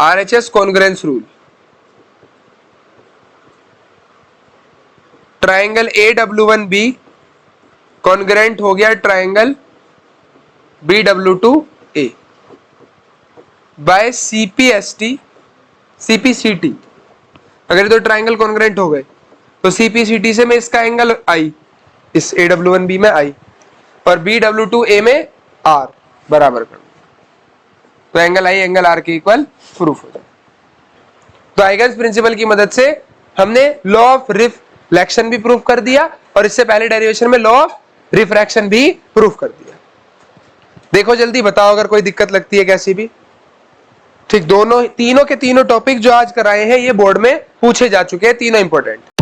RHS congruence rule. Triangle A W 1 B congruent हो गया triangle B W 2 A by CPST CPCT. अगर तो ट्राइंगल कॉन्ग्रुएंट हो गए तो सीपीसीटी से मैं इसका एंगल आई, इस ए डब्ल्यू 1 बी में आई और बी डब्ल्यू 2 ए में आर बराबर कर, तो एंगल आई एंगल आर के इक्वल प्रूफ हो जाए। तो आइगन्स प्रिंसिपल की मदद से हमने लॉ ऑफ रिफ्लेक्शन भी प्रूफ कर दिया और इससे पहले डेरिवेशन में लॉ ऑफ रिफ्रैक्शन भी प्रूफ कर दिया। देखो जल्दी बताओ अगर कोई दिक्कत लगती है कैसी भी। ठीक, दोनों तीनों के तीनों टॉपिक जो आज कराए हैं ये बोर्ड में पूछे जा चुके हैं, तीनों इंपॉर्टेंट।